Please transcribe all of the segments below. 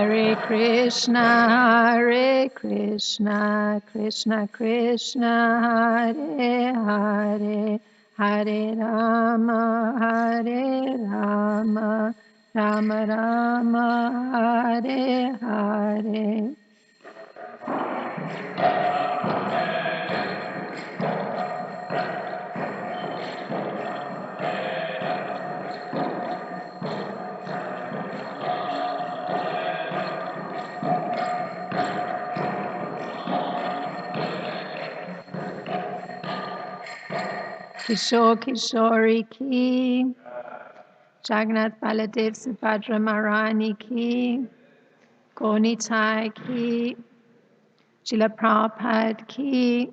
Hare Krishna, Krishna Krishna, Hare Hare, Hare Rama, Rama Rama, Hare Hare. Kishore Kishori ki, Jagannath Baladev Subhadra Maharani ki, Gonitai ki, Srila Prabhupada ki.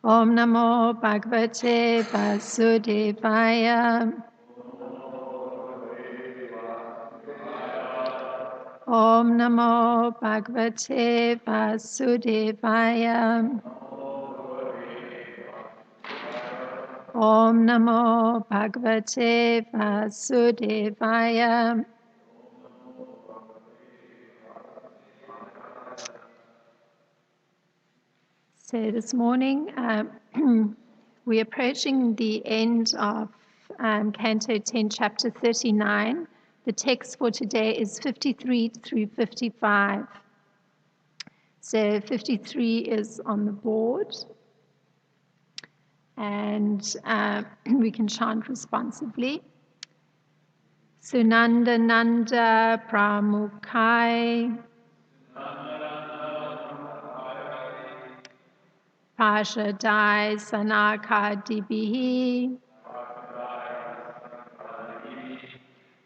Om Namo Bhagavate Vasudevaya. Om Namo Bhagavate Vasudevaya. Om Namo Bhagavate Vasudevaya. So this morning we're approaching the end of Canto 10, Chapter 39. The text for today is 53 through 55. So 53 is on the board. And we can chant responsively. Sunanda Nanda Pramukhai Pashadai Sanakadibihi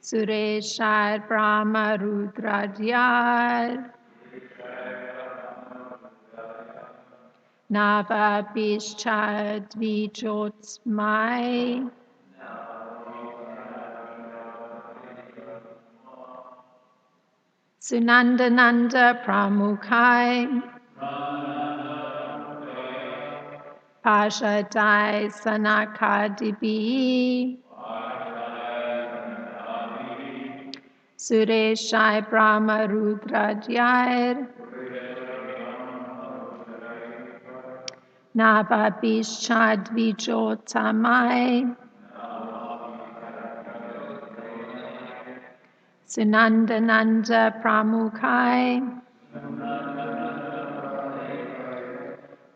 Sureshar Brahma Rudradyar Nava Bishchad Vijotmai Sunanda Nanda Pramukhai Pashadai Sanakadibihi Sureshai Brahma Rudradyar Nava Bishchad Vijotamai Sunanda Nanda Pramukhai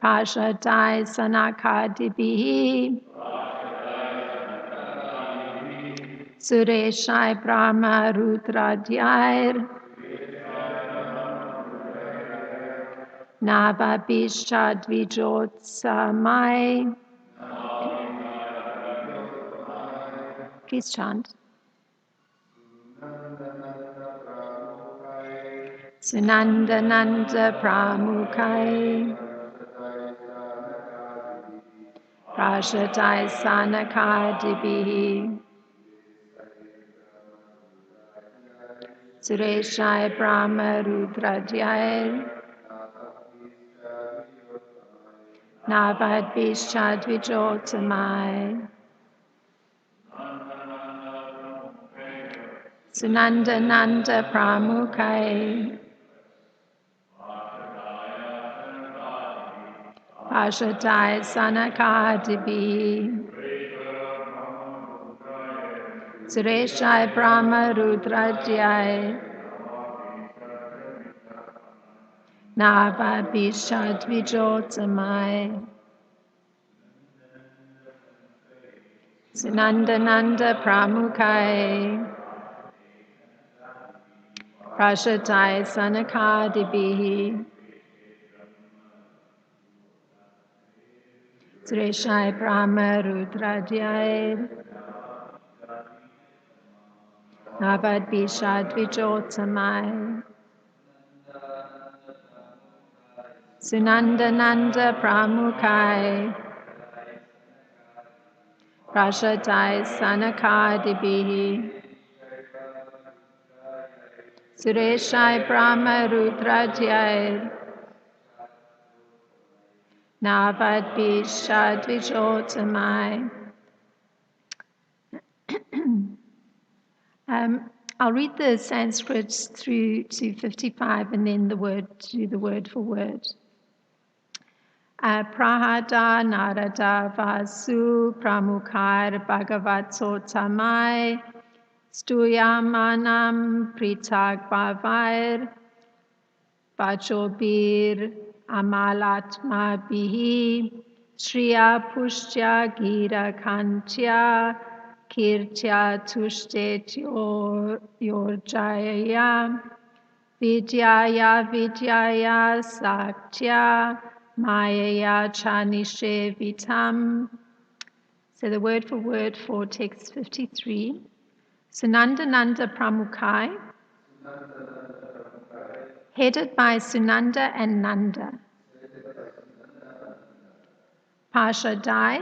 Pashadai Sanakadibihi Sureshai Brahma Rudradyar Nava Bishchad Vijotsamai. Please chant. Sunanda Nanda Pramukhai Prashadai Sanakadibihi Sureshai Brahma Rudradyar Navad Bishchad Vijotamai. Sunanda Nanda Pramukhai Pashadai Sanakadibihi Sureshai Brahma Rudradyar Nava Bishchad Vijotamai. Sunanda Nanda Pramukhai Prashadai Sanakadibihi Sureshai Brahma Rudradyar Navad Bishchad Vijotamai. Sunanda Nanda Pramukhai Prashadai Sanakadibihi Sureshai Brahma Rudradyar Navad Bishchad Vijotamai. I'll read the Sanskrit through to 55 and then the word for word. Prahada Narada Vasu Pramukhar Bhagavatsotamai Stuyamanam Pritag Bhavair Vajobir Amalatma Bihi Shriya Pushtya Gira Kantya Kirtya Tushtet Yorjaya Vidyaya Saktya Mayaya Chanishe Vitam. So the word for word for text 53. Sunandananda Pramukhai, headed by Sunanda and Nanda. Parshadai,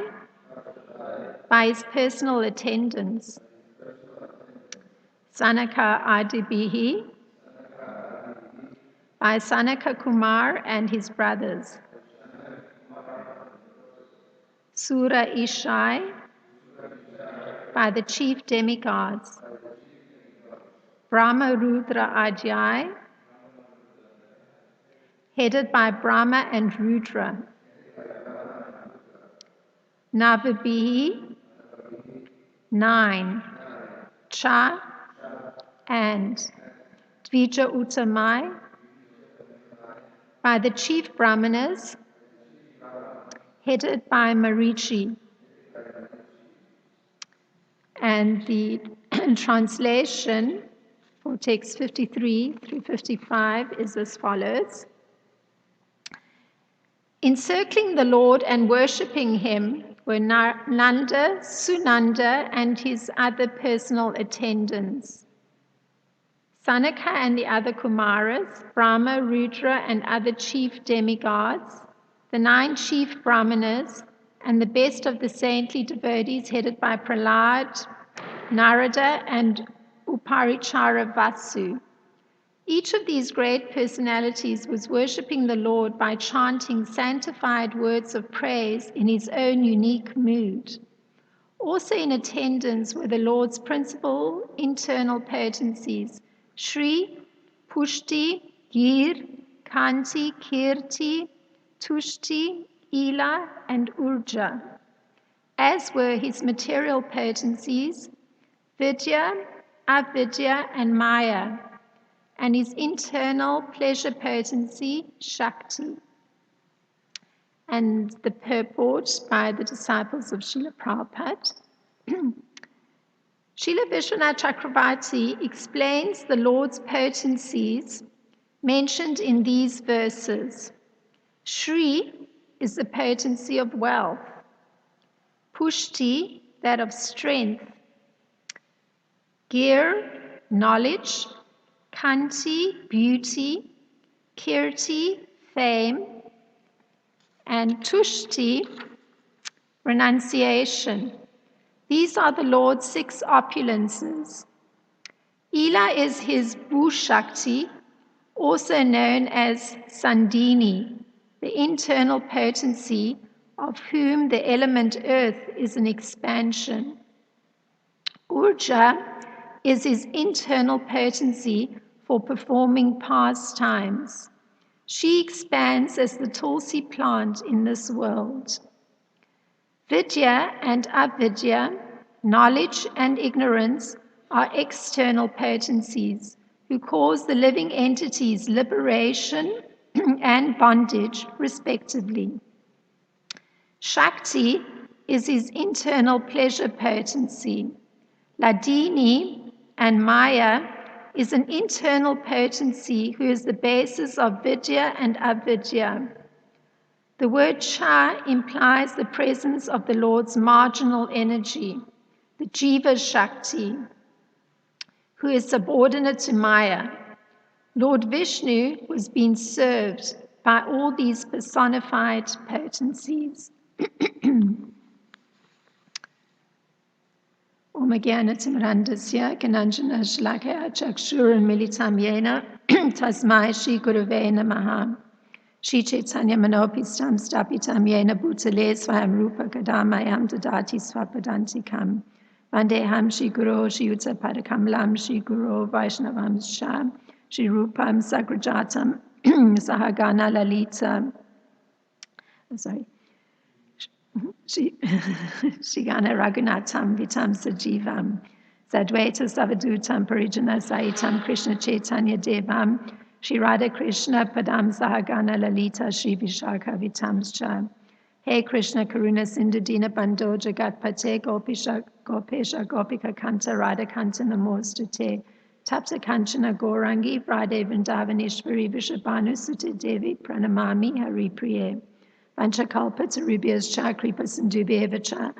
by his personal attendants. Sanaka Adibihi, by Sanaka Kumar and his brothers. Sura Ishai, by the chief demigods. Brahma Rudra Ajay, headed by Brahma and Rudra. Navabihi, 9. Cha and Dvija Uttamai, by the chief brahmanas, headed by Marichi. And the translation for text 53 through 55 is as follows. Encircling the Lord and worshipping him were Nanda, Sunanda, and his other personal attendants. Sanaka and the other Kumaras, Brahma, Rudra, and other chief demigods, the 9 chief brahmanas, and the best of the saintly devotees headed by Prahlad, Narada, and Uparichara Vasu. Each of these great personalities was worshipping the Lord by chanting sanctified words of praise in his own unique mood. Also in attendance were the Lord's principal internal potencies, Shri, Pushti, Gir, Kanti, Kirti, Tushti, Ila, and Urja, as were his material potencies, Vidya, Avidya, and Maya, and his internal pleasure potency, Shakti. And the purport by the disciples of Srila Prabhupada. Srila Vishwanath Chakravarti explains the Lord's potencies mentioned in these verses. Shri is the potency of wealth, Pushti, that of strength, Gir, knowledge, Kanti, beauty, Kirti, fame, and Tushti, renunciation. These are the Lord's 6 opulences. Ila is his Bhushakti, also known as Sandini, the internal potency of whom the element earth is an expansion. Urja is his internal potency for performing pastimes. She expands as the tulsi plant in this world. Vidya and avidya, knowledge and ignorance, are external potencies who cause the living entities liberation and bondage, respectively. Shakti is his internal pleasure potency. Ladini and Maya is an internal potency who is the basis of Vidya and Avidya. The word Cha implies the presence of the Lord's marginal energy, the Jiva Shakti, who is subordinate to Maya. Lord Vishnu was being served by all these personified potencies. Om Jnanatimrandasya Kananjana Shlakaya Chakshurunmilitam Yena Tasmai Shri Gurave Namaha Shri Chaitanya Manopistam Stapitam Yena Bhutale Swayam Rupa Kadamayam Dadati Swapadantikam Vandeham Shri Guru Shri Uttapadakamalam Shri Guru Vaishnavam Sham Shri Rupam Sagrajatam Sahagana Lalita. Sorry. Shigana Raghunatham Vitam Sajivam Sadvaita Savadutam Parijana Saitam Krishna Chaitanya Devam Shri Radha Krishna Padam Sahagana Lalita Shri Vishakha Vitamscha. Hey Krishna Karuna Sindhu Dina Bando Jagat Pate Gopesha Gopika Kanta Radha Kanta Namostate Tapta Kanchana Gorangi Radhe Vrindavaneshwari Vishabhanu Sute Devi Pranamami Hari Priye. Vanchakalpa Tarubhyascha Kripa Sindhubhyevacha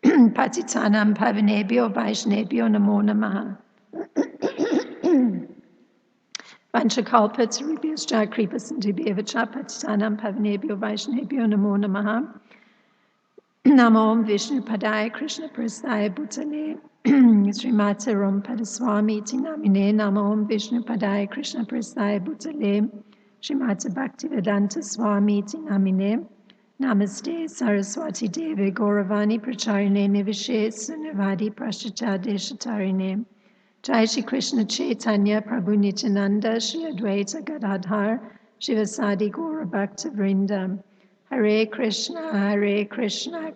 Patitanam Pavanebhyo Vaishnebhyo Namo Namaha. Vanchakalpa Tarubhyascha Kripa Sindhubhyevacha Patitanam Pavanebhyo Vaishnebhyo Namo Namaha. Namo Om Vishnu Padaya Krishna Prasthaya Bhutale Srimati Ram Padaswami Iti Namine. Namo Om Vishnu Padaya Krishna Prasthaya Bhutale Srimati Bhaktivedanta Swami Iti Namine. Namaste Saraswati Devi Gauravani Pracharine Nivishe Sunavadi Prashita Deshatarine. Jai Shri Krishna Chaitanya Prabhu Nityananda Shri Advaita Gadadhar Shivasadi Gaura Bhakta Vrinda. Hare Krishna, Krishna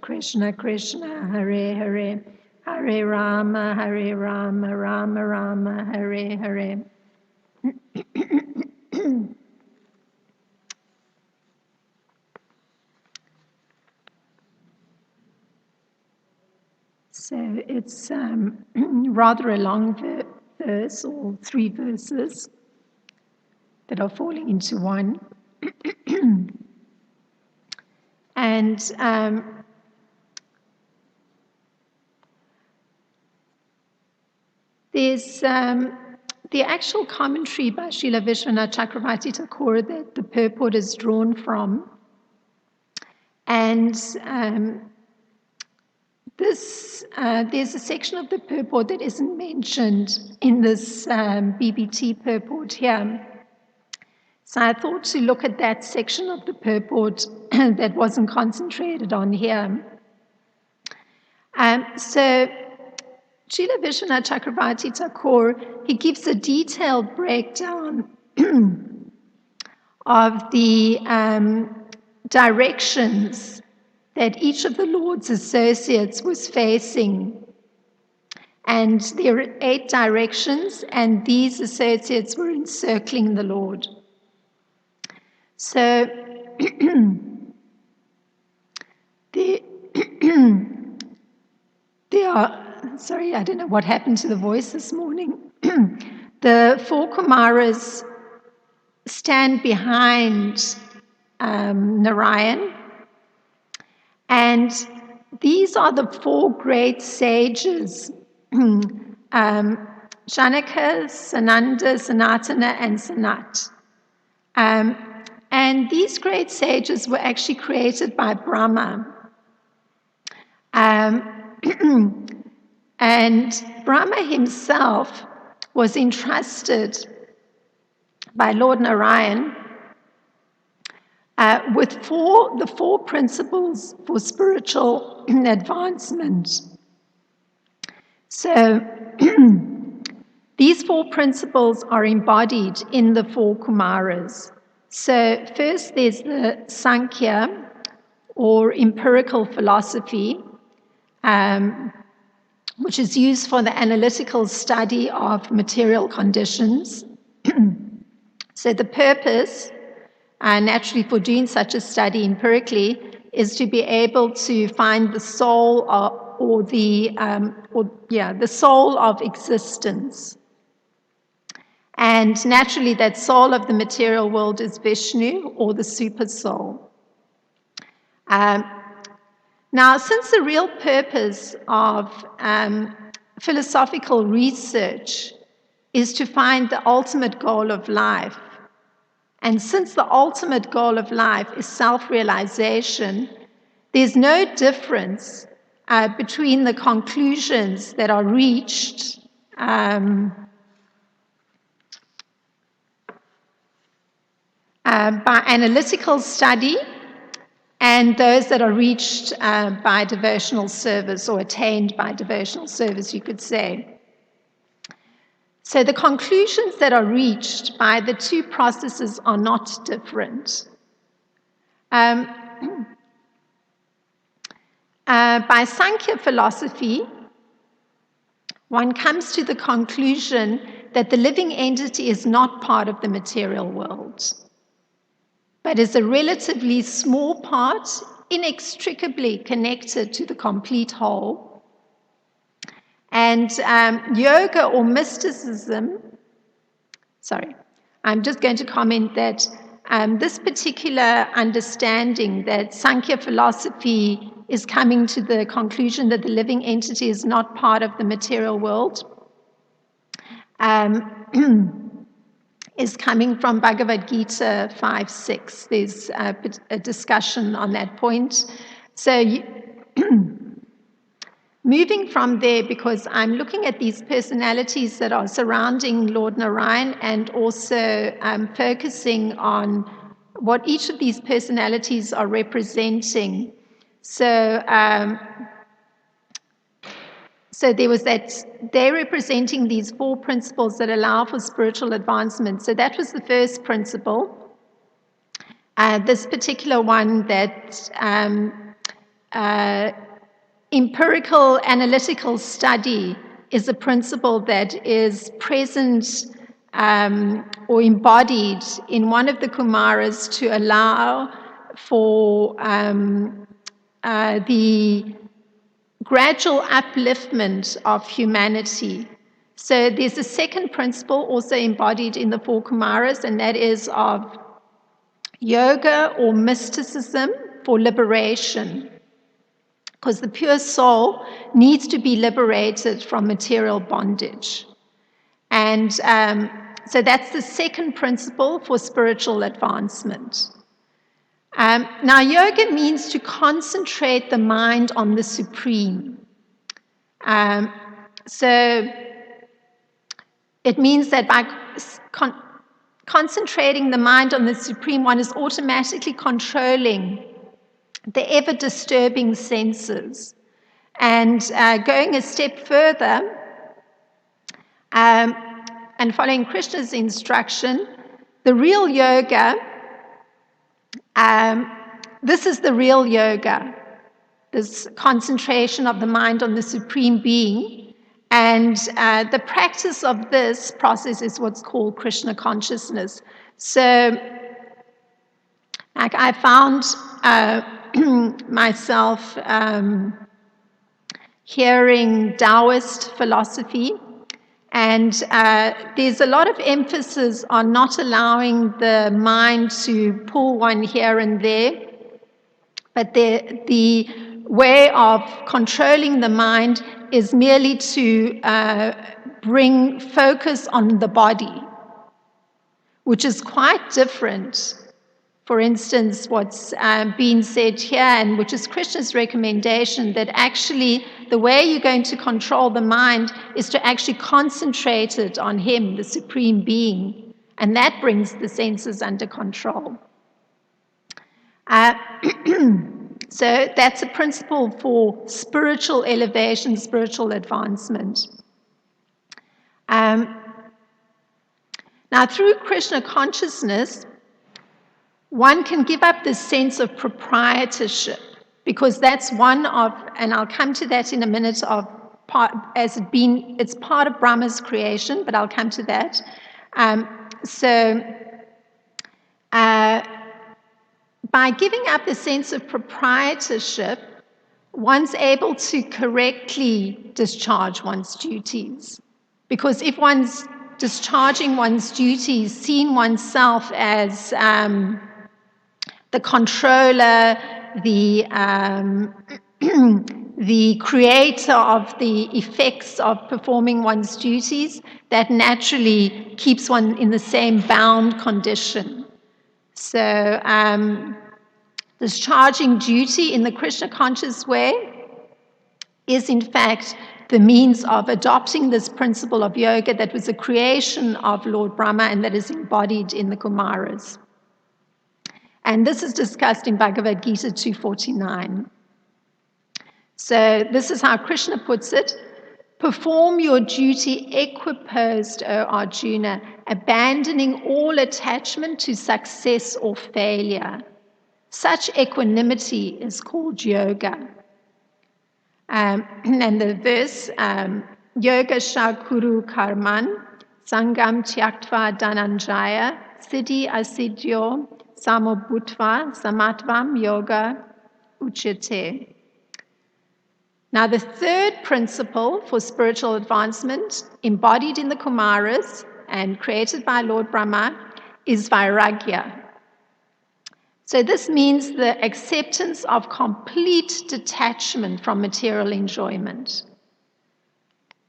Krishna, Hare Hare, Hare Rama, Rama Rama, Hare Hare. So it's rather a long verse, or 3 verses that are falling into one. And there's the actual commentary by Srila Vishwanath Chakravarti Thakur that the purport is drawn from. And there's a section of the purport that isn't mentioned in this BBT purport here. So I thought to look at that section of the purport that wasn't concentrated on here. So Srila Vishwanath Chakravarti Thakur, he gives a detailed breakdown of the directions that each of the Lord's associates was facing. And there are 8 directions, and these associates were encircling the Lord. So there are, sorry, I don't know what happened to the voice this morning. The 4 Kumaras stand behind Narayan, and these are the 4 great sages, Janaka, Sananda, Sanatana, and Sanat. And these great sages were actually created by Brahma. And Brahma himself was entrusted by Lord Narayan with the 4 principles for spiritual advancement. So these 4 principles are embodied in the 4 Kumaras. So first there's the Sankhya, or empirical philosophy, which is used for the analytical study of material conditions. So the purpose, naturally, for doing such a study empirically, is to be able to find the soul the soul of existence. And naturally, that soul of the material world is Vishnu, or the super soul. Now, since the real purpose of philosophical research is to find the ultimate goal of life, and since the ultimate goal of life is self-realization, there's no difference between the conclusions that are reached by analytical study and those that are reached by devotional service or attained by devotional service, you could say. So the conclusions that are reached by the two processes are not different. By Sankhya philosophy, one comes to the conclusion that the living entity is not part of the material world, but is a relatively small part, inextricably connected to the complete whole. And yoga or mysticism, I'm just going to comment that this particular understanding that Sankhya philosophy is coming to the conclusion that the living entity is not part of the material world is coming from Bhagavad Gita 5.6. There's a discussion on that point. So moving from there, because I'm looking at these personalities that are surrounding Lord Narayan and also focusing on what each of these personalities are representing. So there was that, they're representing these four principles that allow for spiritual advancement. So that was the first principle. This particular one that empirical analytical study is a principle that is present or embodied in one of the Kumaras to allow for the gradual upliftment of humanity. So there's a second principle also embodied in the four Kumaras, and that is of yoga or mysticism for liberation, because the pure soul needs to be liberated from material bondage. And so that's the second principle for spiritual advancement. Now, yoga means to concentrate the mind on the supreme. So it means that by concentrating the mind on the supreme, one is automatically controlling the ever-disturbing senses. And going a step further, and following Krishna's instruction, the real yoga, this is the real yoga, this concentration of the mind on the Supreme Being. And the practice of this process is what's called Krishna consciousness. So, like, I found myself hearing Taoist philosophy, and there's a lot of emphasis on not allowing the mind to pull one here and there, but the way of controlling the mind is merely to bring focus on the body, which is quite different. For instance, what's been said here, and which is Krishna's recommendation, that actually the way you're going to control the mind is to actually concentrate it on Him, the Supreme Being, and that brings the senses under control. So that's a principle for spiritual elevation, spiritual advancement. Now, through Krishna consciousness, one can give up this sense of proprietorship, because that's one of, and I'll come to that in a minute, of part, it's part of Brahma's creation, but I'll come to that. By giving up the sense of proprietorship, one's able to correctly discharge one's duties. Because if one's discharging one's duties, seeing oneself as the controller, the creator of the effects of performing one's duties, that naturally keeps one in the same bound condition. So discharging duty in the Krishna conscious way is in fact the means of adopting this principle of yoga that was a creation of Lord Brahma and that is embodied in the Kumaras. And this is discussed in Bhagavad Gita 249. So this is how Krishna puts it. Perform your duty equiposed, O Arjuna, abandoning all attachment to success or failure. Such equanimity is called yoga. And the verse, Yoga Shakuru Karman, Sangam Tyaktva Dhananjaya, Siddhi Asiddhyo Samobhutva Samatvam Yoga Uchyate. Now, the third principle for spiritual advancement, embodied in the Kumaras and created by Lord Brahma, is Vairagya. So this means the acceptance of complete detachment from material enjoyment.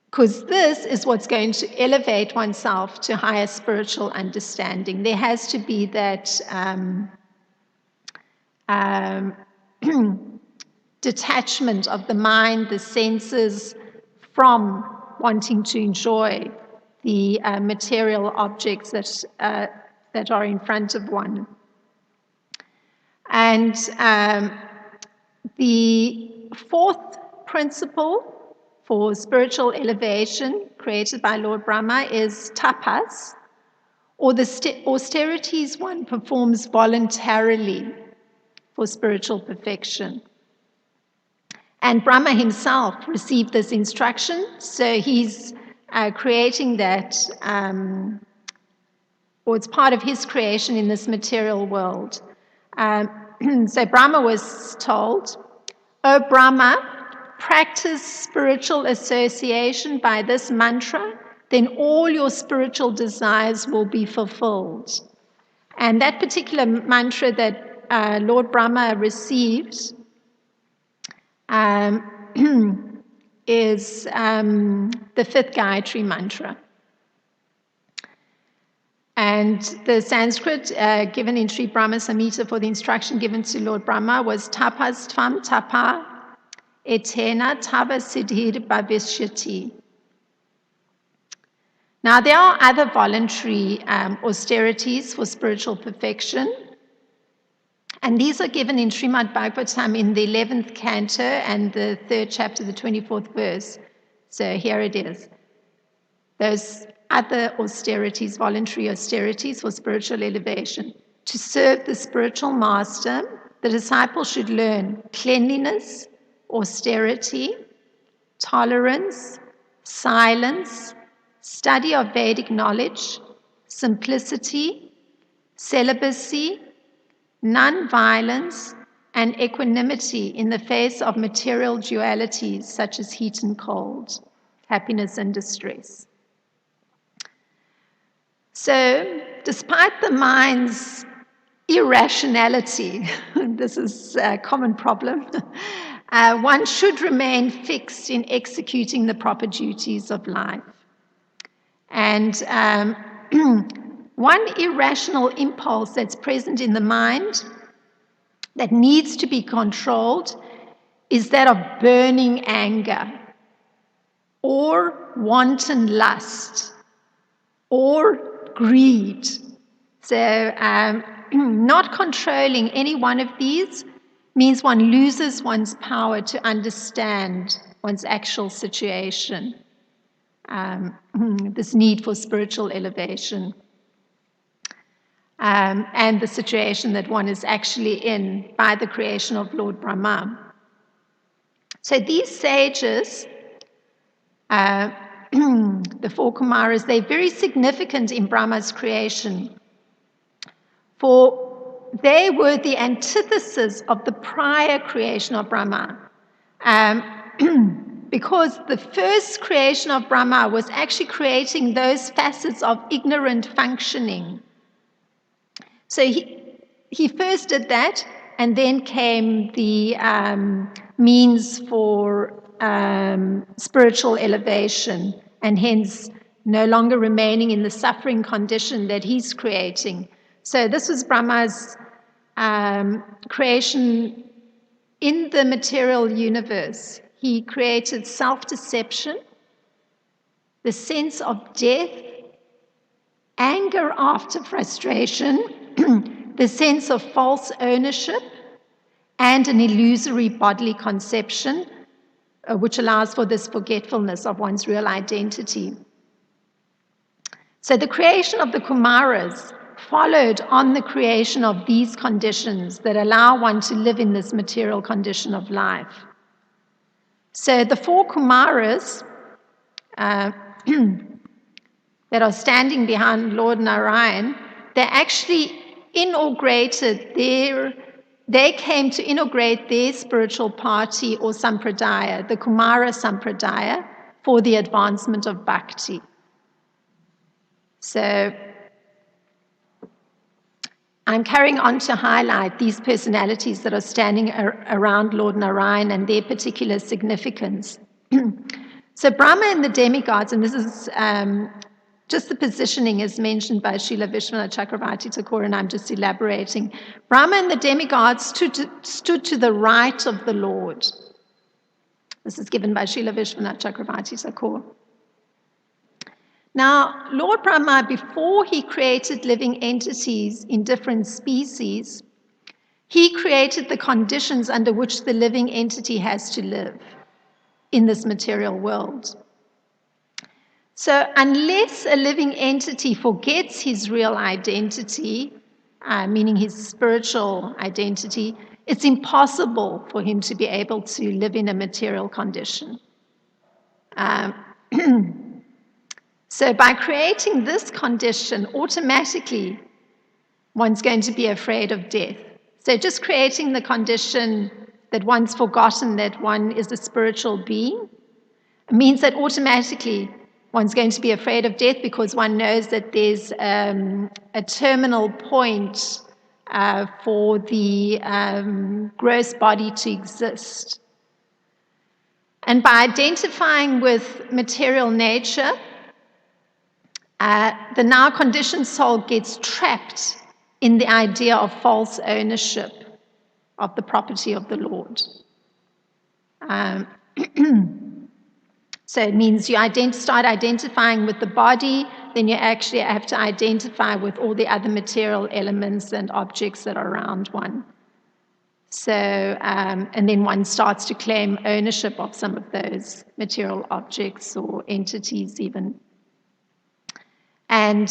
Because this is what's going to elevate oneself to higher spiritual understanding. There has to be that detachment of the mind, the senses, from wanting to enjoy the material objects that are in front of one. And the fourth principle for spiritual elevation created by Lord Brahma is tapas, or the austerities one performs voluntarily for spiritual perfection. And Brahma himself received this instruction, so he's creating that, or it's part of his creation in this material world. So Brahma was told, O Brahma, practice spiritual association by this mantra, then all your spiritual desires will be fulfilled. And that particular mantra that Lord Brahma received is the fifth Gayatri mantra. And the Sanskrit given in Sri Brahma Samhita for the instruction given to Lord Brahma was tapas tvam tapa etena tava siddhir bhavishyati. Now, there are other voluntary austerities for spiritual perfection. And these are given in Srimad Bhagavatam in the 11th canto and the 3rd chapter, the 24th verse. So here it is. Those other austerities, voluntary austerities for spiritual elevation. To serve the spiritual master, the disciple should learn cleanliness, austerity, tolerance, silence, study of Vedic knowledge, simplicity, celibacy, non-violence, and equanimity in the face of material dualities such as heat and cold, happiness and distress. So, despite the mind's irrationality, this is a common problem, one should remain fixed in executing the proper duties of life. And one irrational impulse that's present in the mind that needs to be controlled is that of burning anger, or wanton lust, or greed. So not controlling any one of these means one loses one's power to understand one's actual situation, this need for spiritual elevation, and the situation that one is actually in by the creation of Lord Brahma. So these sages, the four Kumaras, they're very significant in Brahma's creation, for they were the antithesis of the prior creation of Brahma. Because the first creation of Brahma was actually creating those facets of ignorant functioning. So he first did that, and then came the means for spiritual elevation, and hence no longer remaining in the suffering condition that he's creating. So this was Brahma's creation in the material universe. He created self-deception, the sense of death, anger after frustration, the sense of false ownership, and an illusory bodily conception, which allows for this forgetfulness of one's real identity. So the creation of the Kumaras followed on the creation of these conditions that allow one to live in this material condition of life. So the 4 Kumaras that are standing behind Lord Narayan, they actually they came to inaugurate their spiritual party or sampradaya, the Kumara Sampradaya, for the advancement of bhakti. So I'm carrying on to highlight these personalities that are standing around Lord Narayan and their particular significance. So Brahma and the demigods, and this is just the positioning is mentioned by Srila Vishwanath Chakravarti Thakur, and I'm just elaborating. Brahma and the demigods stood to the right of the Lord. This is given by Srila Vishwanath Chakravarti Thakur. Now, Lord Brahma, before he created living entities in different species, he created the conditions under which the living entity has to live in this material world. So unless a living entity forgets his real identity, meaning his spiritual identity, it's impossible for him to be able to live in a material condition. So by creating this condition, automatically one's going to be afraid of death. So just creating the condition that one's forgotten that one is a spiritual being means that automatically one's going to be afraid of death, because one knows that there's a terminal point for the gross body to exist. And by identifying with material nature, the now conditioned soul gets trapped in the idea of false ownership of the property of the Lord. So it means you start identifying with the body, then you actually have to identify with all the other material elements and objects that are around one. So, and then one starts to claim ownership of some of those material objects or entities even. And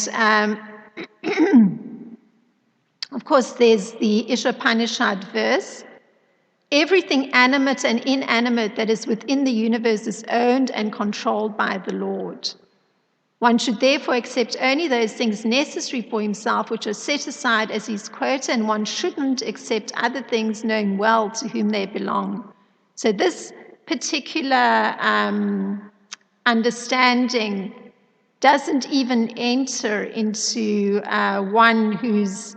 of course, there's the Ishopanishad verse. Everything animate and inanimate that is within the universe is owned and controlled by the Lord. One should therefore accept only those things necessary for himself which are set aside as his quota, and one shouldn't accept other things knowing well to whom they belong. So this particular understanding doesn't even enter into one who's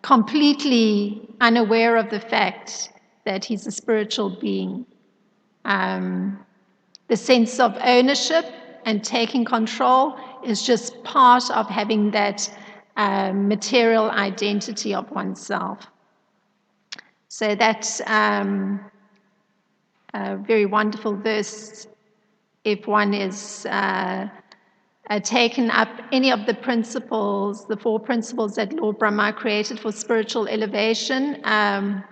completely unaware of the fact that he's a spiritual being. The sense of ownership and taking control is just part of having that material identity of oneself. So that's a very wonderful verse if one is taken up any of the principles, the 4 principles that Lord Brahma created for spiritual elevation.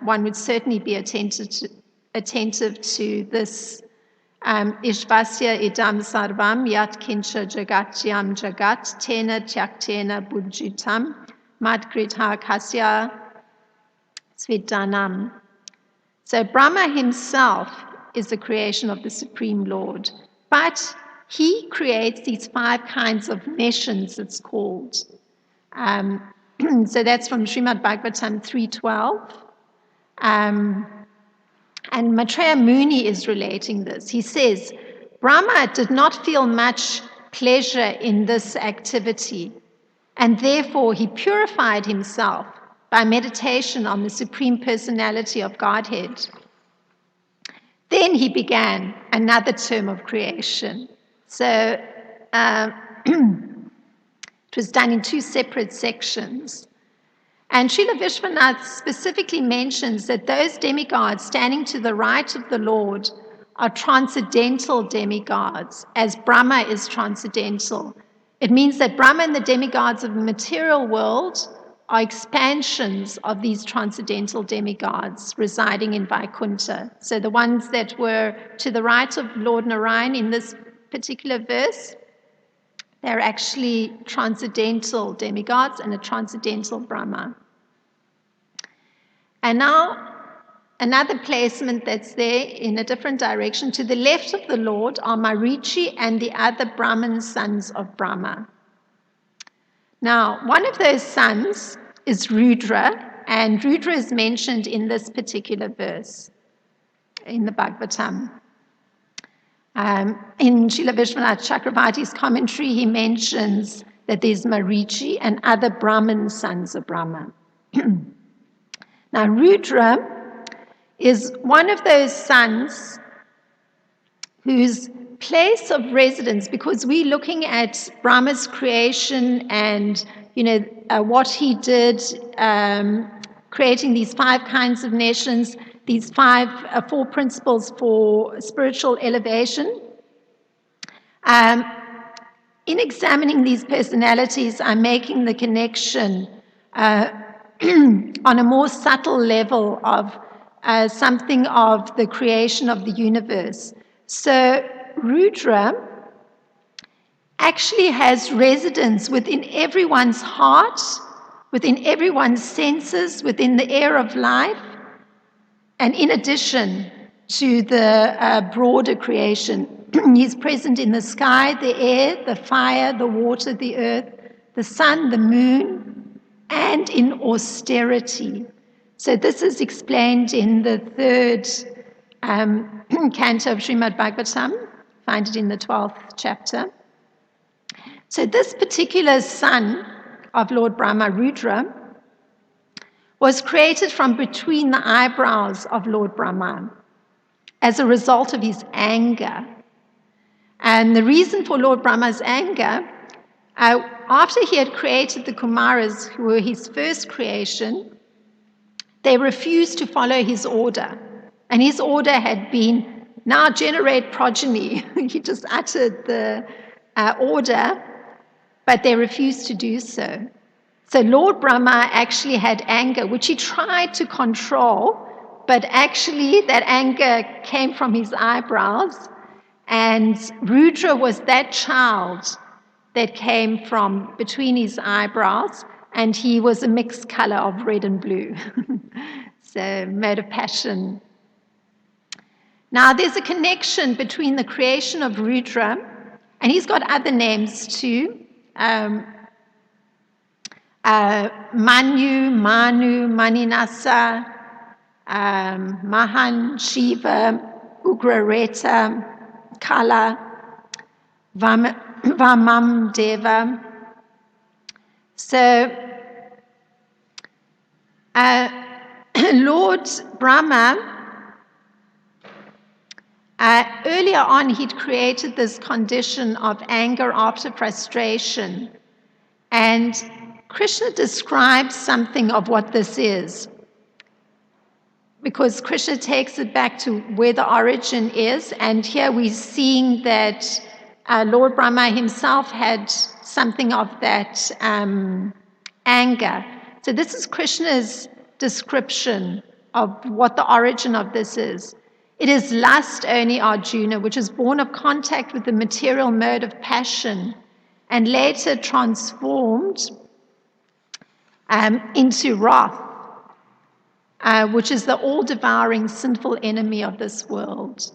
One would certainly be attentive to this. Ishvasya idam sarvam yat kincha jagatyam jagat tena tyaktena buddhitam madgritha kasya svidanam. So Brahma himself is the creation of the Supreme Lord, but he creates these 5 kinds of nescience, it's called. So that's from Srimad Bhagavatam 3.12. And Maitreya Muni is relating this. He says, Brahma did not feel much pleasure in this activity, and therefore he purified himself by meditation on the Supreme Personality of Godhead. Then he began another term of creation. So it was done in 2 separate sections. And Srila Vishwanath specifically mentions that those demigods standing to the right of the Lord are transcendental demigods, as Brahma is transcendental. It means that Brahma and the demigods of the material world are expansions of these transcendental demigods residing in Vaikuntha. So the ones that were to the right of Lord Narayan in this particular verse, they're actually transcendental demigods and a transcendental Brahma. And now, another placement that's there in a different direction. To the left of the Lord are Marichi and the other Brahman sons of Brahma. Now, one of those sons is Rudra, and Rudra is mentioned in this particular verse in the Bhagavatam. In Srila Vishwanath Chakravarti's commentary, he mentions that there's Marichi and other Brahman sons of Brahma. Now, Rudra is one of those sons whose place of residence, because we're looking at Brahma's creation and what he did, creating these 5 kinds of nations, these 4 principles for spiritual elevation. In examining these personalities, I'm making the connection on a more subtle level of something of the creation of the universe. So Rudra actually has residence within everyone's heart, within everyone's senses, within the air of life, and in addition to the broader creation. He's present in the sky, the air, the fire, the water, the earth, the sun, the moon, and in austerity. So this is explained in the 3rd canto of Srimad Bhagavatam. Find it in the 12th chapter. So this particular son of Lord Brahma, Rudra, was created from between the eyebrows of Lord Brahma as a result of his anger. And the reason for Lord Brahma's anger, after he had created the Kumaras, who were his first creation, they refused to follow his order. And his order had been, now generate progeny. He just uttered the order, but they refused to do so. So Lord Brahma actually had anger, which he tried to control, but actually that anger came from his eyebrows. And Rudra was that child that came from between his eyebrows, and he was a mixed color of red and blue. So mode of passion. Now there's a connection between the creation of Rudra, and he's got other names too. Manu, Maninasa, Mahan, Shiva, Ugrareta, Kala, Vamam Deva. So Lord Brahma, earlier on he'd created this condition of anger after frustration, and Krishna describes something of what this is, because Krishna takes it back to where the origin is, and here we're seeing that Lord Brahma himself had something of that anger. So this is Krishna's description of what the origin of this is. It is lust only, Arjuna, which is born of contact with the material mode of passion and later transformed into wrath, which is the all-devouring sinful enemy of this world.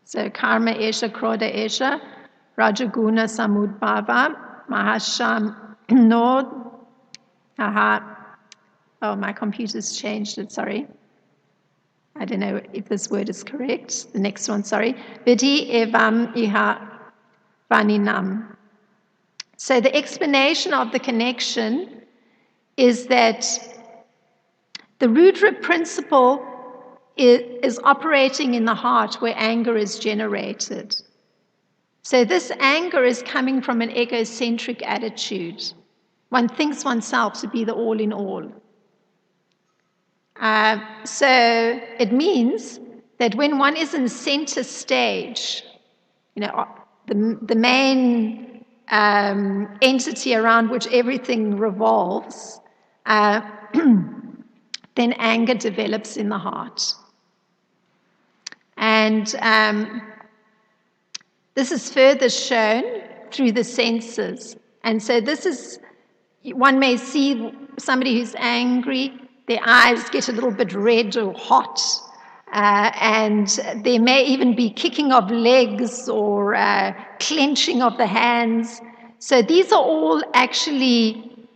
So karma esha, krodha esha, rajaguna samudbhava, mahasham no, oh, my computer's changed it, sorry. I don't know if this word is correct. The next one, sorry. Vidhi evam iha vaninam. So the explanation of the connection is that the Rudra principle is operating in the heart where anger is generated. So this anger is coming from an egocentric attitude. One thinks oneself to be the all in all. So it means that when one is in center stage, the main entity around which everything revolves, then anger develops in the heart. And this is further shown through the senses. And so this is, one may see somebody who's angry, their eyes get a little bit red or hot, and there may even be kicking of legs or clenching of the hands. So these are all actually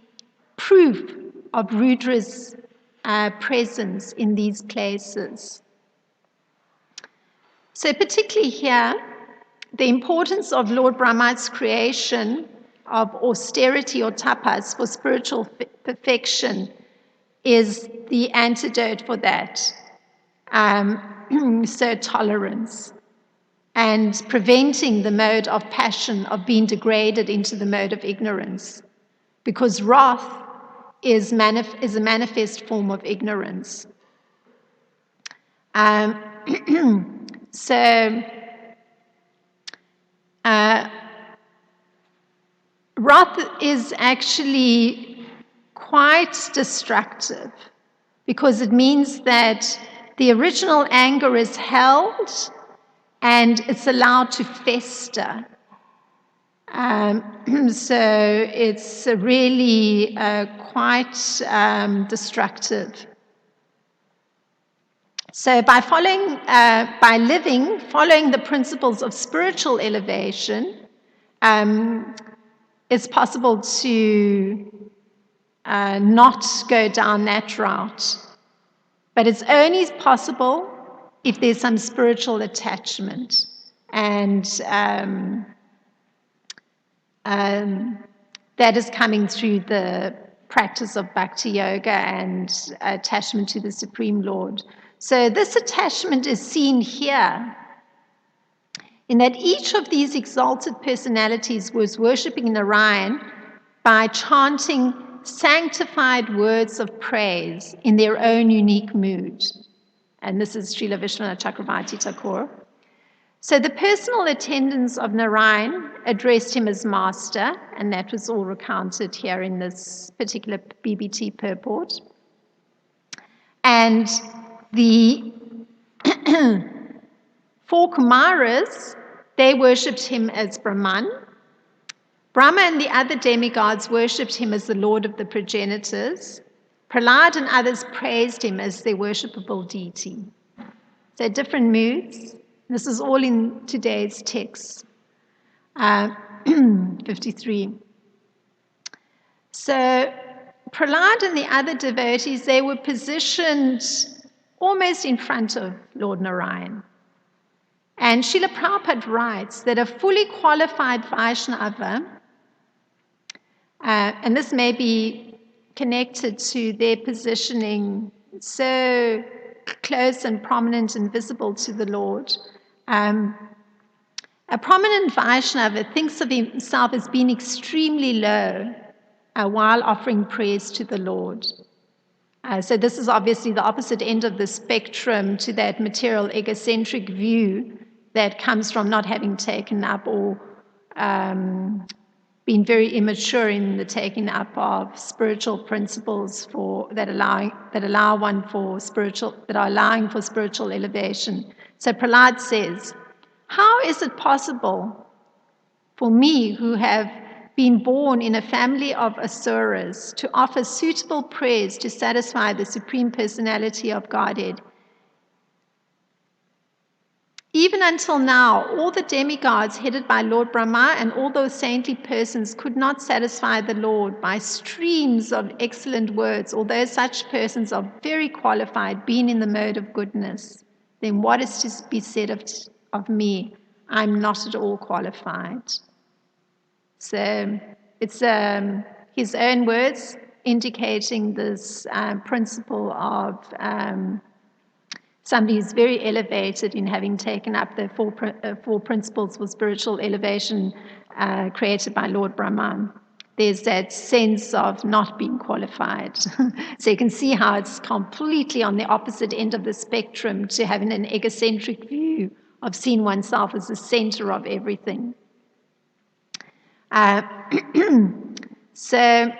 proof of Rudra's presence in these places. So particularly here, the importance of Lord Brahma's creation of austerity or tapas for spiritual perfection is the antidote for that. So tolerance and preventing the mode of passion of being degraded into the mode of ignorance, because wrath is a manifest form of ignorance. Wrath is actually quite destructive, because it means that the original anger is held and it's allowed to fester. So it's really quite destructive. So by following the principles of spiritual elevation, it's possible to not go down that route. But it's only possible if there's some spiritual attachment. And that is coming through the practice of bhakti yoga and attachment to the Supreme Lord. So this attachment is seen here, in that each of these exalted personalities was worshipping Narayan by chanting sanctified words of praise in their own unique mood. And this is Srila Vishwanath Chakravarti Thakur. So the personal attendants of Narayan addressed him as master, and that was all recounted here in this particular BBT purport. And the 4 Kumaras, they worshipped him as Brahman. Brahma and the other demigods worshipped him as the Lord of the progenitors. Prahlad and others praised him as their worshipable deity. So different moods. This is all in today's text, 53. So Prahlad and the other devotees, they were positioned almost in front of Lord Narayan. And Srila Prabhupada writes that a fully qualified Vaishnava, and this may be connected to their positioning so close and prominent and visible to the Lord. A prominent Vaishnava thinks of himself as being extremely low while offering praise to the Lord. So this is obviously the opposite end of the spectrum to that material egocentric view that comes from not having taken up or being very immature in the taking up of spiritual principles that are allowing for spiritual elevation. So Prahlad says, "How is it possible for me, who have been born in a family of asuras, to offer suitable praise to satisfy the Supreme Personality of Godhead? Even until now, all the demigods headed by Lord Brahma and all those saintly persons could not satisfy the Lord by streams of excellent words, although such persons are very qualified, being in the mode of goodness. Then what is to be said of me? I'm not at all qualified." So it's his own words indicating this principle of somebody who's very elevated in having taken up the four principles for spiritual elevation created by Lord Brahma. There's that sense of not being qualified. So you can see how it's completely on the opposite end of the spectrum to having an egocentric view of seeing oneself as the center of everything. So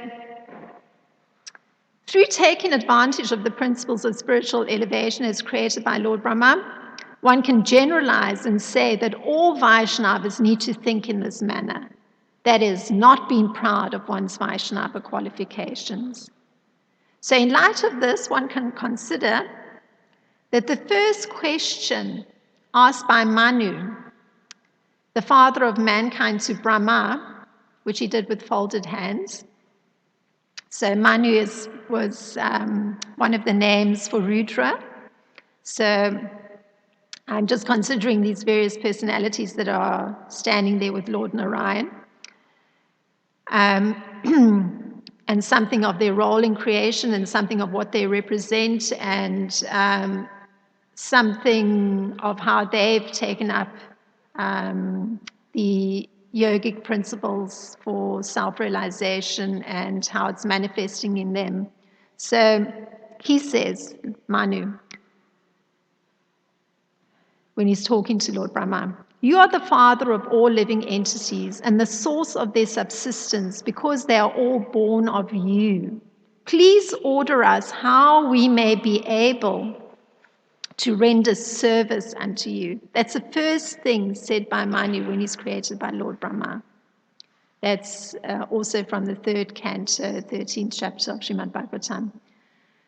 Through taking advantage of the principles of spiritual elevation as created by Lord Brahma, one can generalize and say that all Vaishnavas need to think in this manner. That is, not being proud of one's Vaishnava qualifications. So in light of this, one can consider that the first question asked by Manu, the father of mankind, to Brahma, which he did with folded hands. So Manu was one of the names for Rudra. So I'm just considering these various personalities that are standing there with Lord Narayan. And something of their role in creation and something of what they represent and something of how they've taken up the yogic principles for self-realization and how it's manifesting in them. So he says, Manu, when he's talking to Lord Brahma, you are the father of all living entities and the source of their subsistence because they are all born of you. Please order us how we may be able to render service unto you. That's the first thing said by Manu when he's created by Lord Brahma. That's also from the 3rd canto, 13th chapter of Srimad Bhagavatam.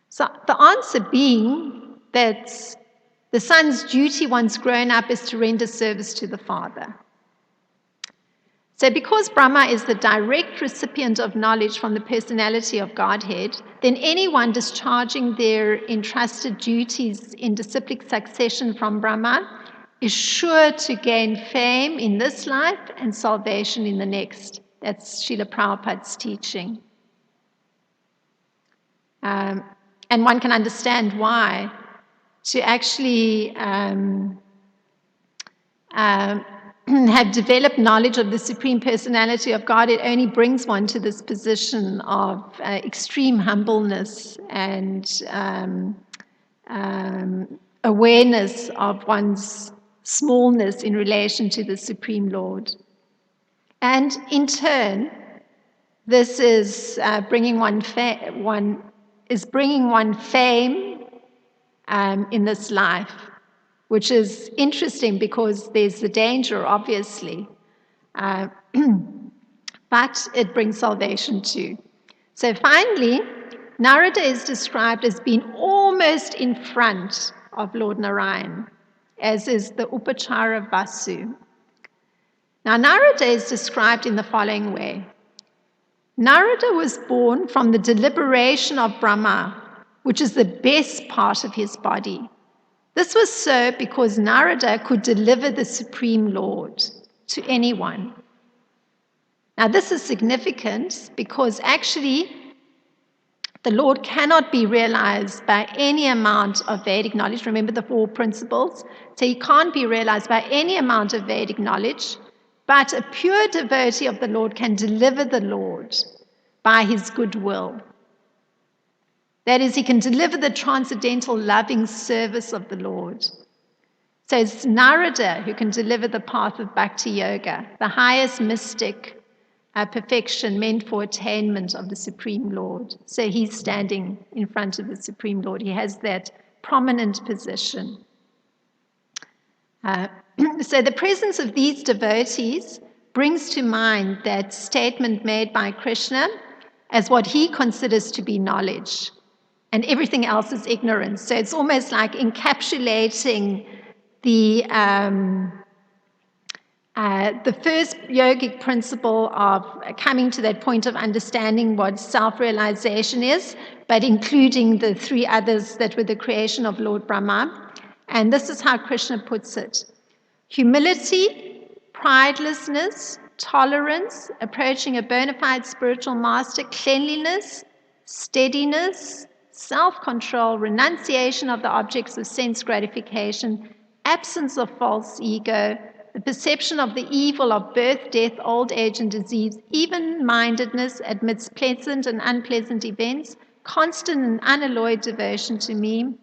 So the answer being that the son's duty once grown up is to render service to the father. So because Brahma is the direct recipient of knowledge from the personality of Godhead, then anyone discharging their entrusted duties in disciplic succession from Brahma is sure to gain fame in this life and salvation in the next. That's Srila Prabhupada's teaching. And one can understand why. To actually have developed knowledge of the Supreme Personality of God, it only brings one to this position of extreme humbleness and awareness of one's smallness in relation to the Supreme Lord. And in turn, this is bringing one fame in this life, which is interesting because there's the danger, obviously, but it brings salvation too. So finally, Narada is described as being almost in front of Lord Narayan, as is the Upachara Vasu. Now, Narada is described in the following way. Narada was born from the deliberation of Brahma, which is the best part of his body. This was so because Narada could deliver the Supreme Lord to anyone. Now, this is significant because actually the Lord cannot be realized by any amount of Vedic knowledge. Remember the 4 principles? So he can't be realized by any amount of Vedic knowledge, but a pure devotee of the Lord can deliver the Lord by his goodwill. That is, he can deliver the transcendental loving service of the Lord. So it's Narada who can deliver the path of Bhakti Yoga, the highest mystic perfection meant for attainment of the Supreme Lord. So he's standing in front of the Supreme Lord. He has that prominent position. So the presence of these devotees brings to mind that statement made by Krishna as what he considers to be knowledge. And everything else is ignorance. So it's almost like encapsulating the first yogic principle of coming to that point of understanding what self-realization is, but including the 3 others that were the creation of Lord Brahma. And this is how Krishna puts it. Humility, pridelessness, tolerance, approaching a bona fide spiritual master, cleanliness, steadiness, self-control, renunciation of the objects of sense gratification, absence of false ego, the perception of the evil of birth, death, old age, and disease, even-mindedness amidst pleasant and unpleasant events, constant and unalloyed devotion to me.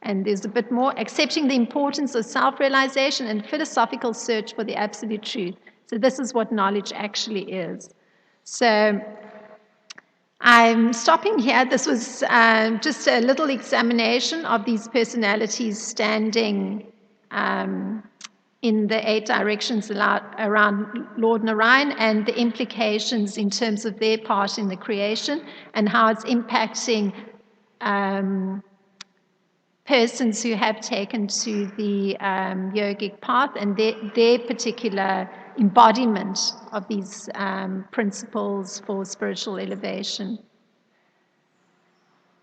And there's a bit more, accepting the importance of self-realization and philosophical search for the absolute truth. So this is what knowledge actually is. So I'm stopping here. This was just a little examination of these personalities standing in the 8 directions around Lord Narayan and the implications in terms of their part in the creation and how it's impacting persons who have taken to the yogic path and their particular embodiment of these principles for spiritual elevation.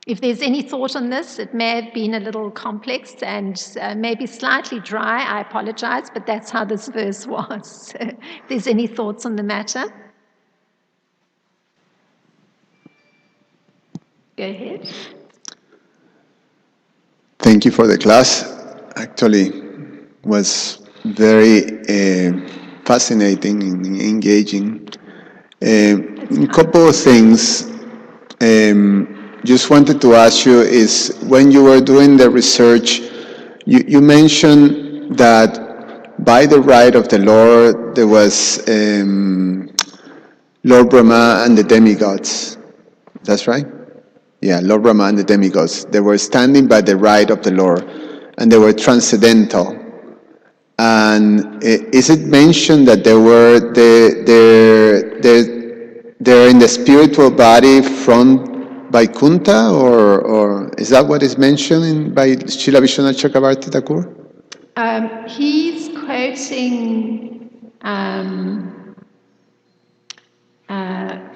If there's any thought on this, it may have been a little complex and maybe slightly dry, I apologize, but that's how this verse was. If there's any thoughts on the matter? Go ahead. Thank you for the class. Actually, was very fascinating and engaging. A couple of things. Just wanted to ask you is when you were doing the research, you mentioned that by the right of the Lord there was Lord Brahma and the demigods. That's right? Yeah, Lord Brahma and the demigods. They were standing by the right of the Lord, and they were transcendental. And is it mentioned that they're in the spiritual body from Vaikuntha, or is that what is mentioned by Srila Vishwanath Chakravarti Thakur? He's quoting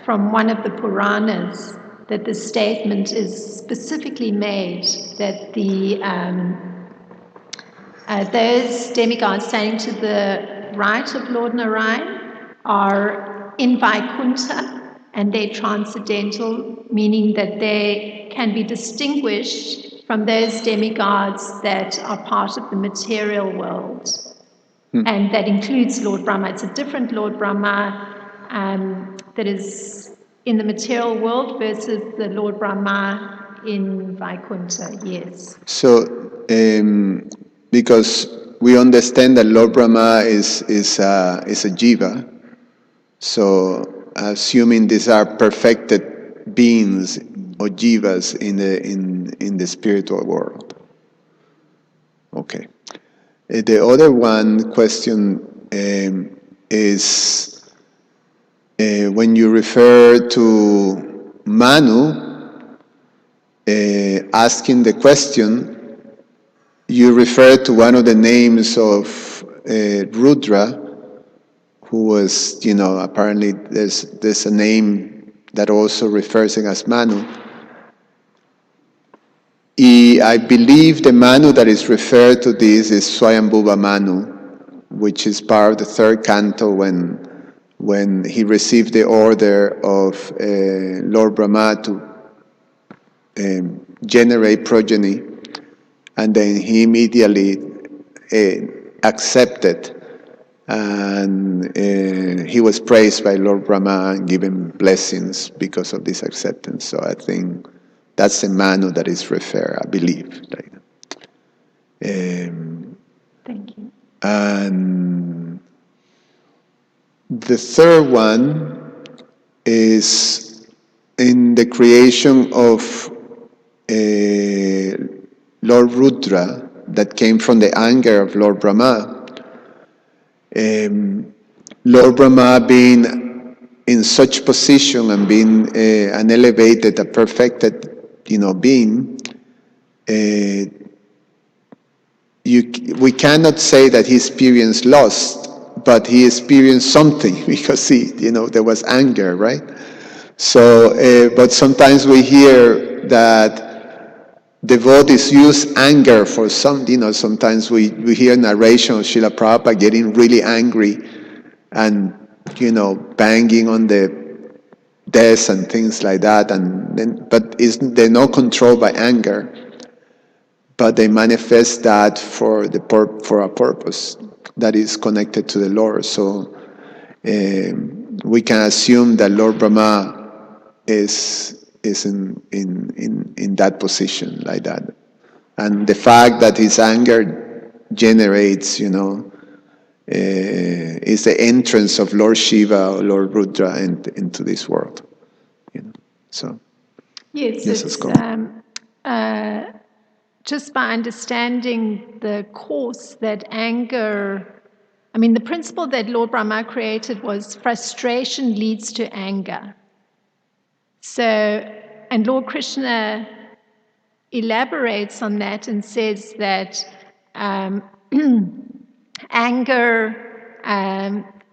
from one of the Puranas that the statement is specifically made that those demigods standing to the right of Lord Narayan are in Vaikuntha and they're transcendental, meaning that they can be distinguished from those demigods that are part of the material world. And that includes Lord Brahma. It's a different Lord Brahma that is in the material world versus the Lord Brahma in Vaikuntha, yes. So, because we understand that Lord Brahma is a jiva, so assuming these are perfected beings or jivas in the spiritual world. Okay. The other one question is when you refer to Manu asking the question, you refer to one of the names of Rudra, who was, apparently there's a name that also refers him as Manu. I believe the Manu that is referred to this is Swayambhuva Manu, which is part of the third canto when he received the order of Lord Brahma to generate progeny, and then he immediately accepted, and he was praised by Lord Brahma and given blessings because of this acceptance. So I think that's the Manu that is referred, I believe. Thank you. And the third one is in the creation of Lord Rudra that came from the anger of Lord Brahma. Lord Brahma being in such position and being an elevated, a perfected, being, we cannot say that he experienced loss, but he experienced something because there was anger, right? So, but sometimes we hear that devotees use anger for some, sometimes we hear narration of Srila Prabhupada getting really angry and, banging on the desk and things like that, but they're not controlled by anger, but they manifest that for a purpose that is connected to the Lord. So we can assume that Lord Brahma is in that position like that, and the fact that his anger generates, is the entrance of Lord Shiva or Lord Rudra into this world. So, yes, it's just by understanding the course that anger, I mean, the principle that Lord Brahma created was frustration leads to anger. So, and Lord Krishna elaborates on that and says that anger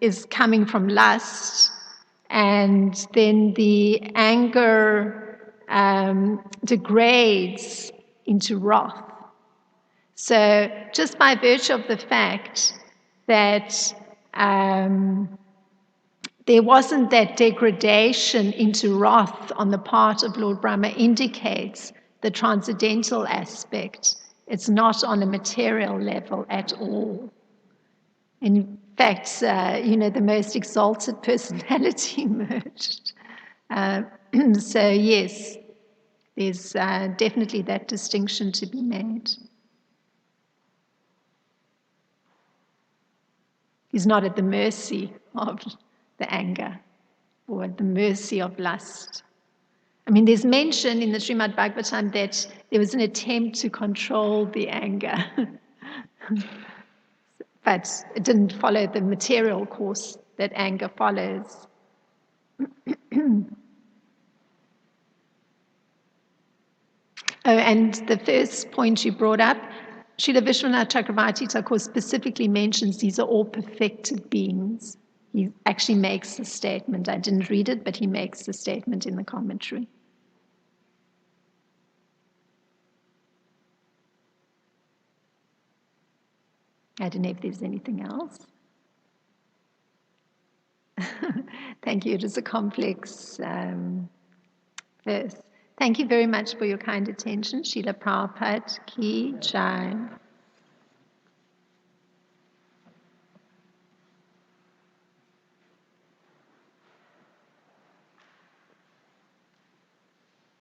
is coming from lust, and then the anger degrades into wrath. So just by virtue of the fact that there wasn't that degradation into wrath on the part of Lord Brahma indicates the transcendental aspect. It's not on a material level at all. In fact, the most exalted personality emerged. So yes, there's definitely that distinction to be made. He's not at the mercy of the anger or at the mercy of lust. I mean, there's mention in the Srimad Bhagavatam that there was an attempt to control the anger, but it didn't follow the material course that anger follows. Oh, and the first point you brought up, Srila Vishwanath Chakravarti Thakur specifically mentions these are all perfected beings. He actually makes the statement. I didn't read it, but he makes the statement in the commentary. I don't know if there's anything else. Thank you. It is a complex verse. Thank you very much for your kind attention. Srila Prabhupada Ki Jai.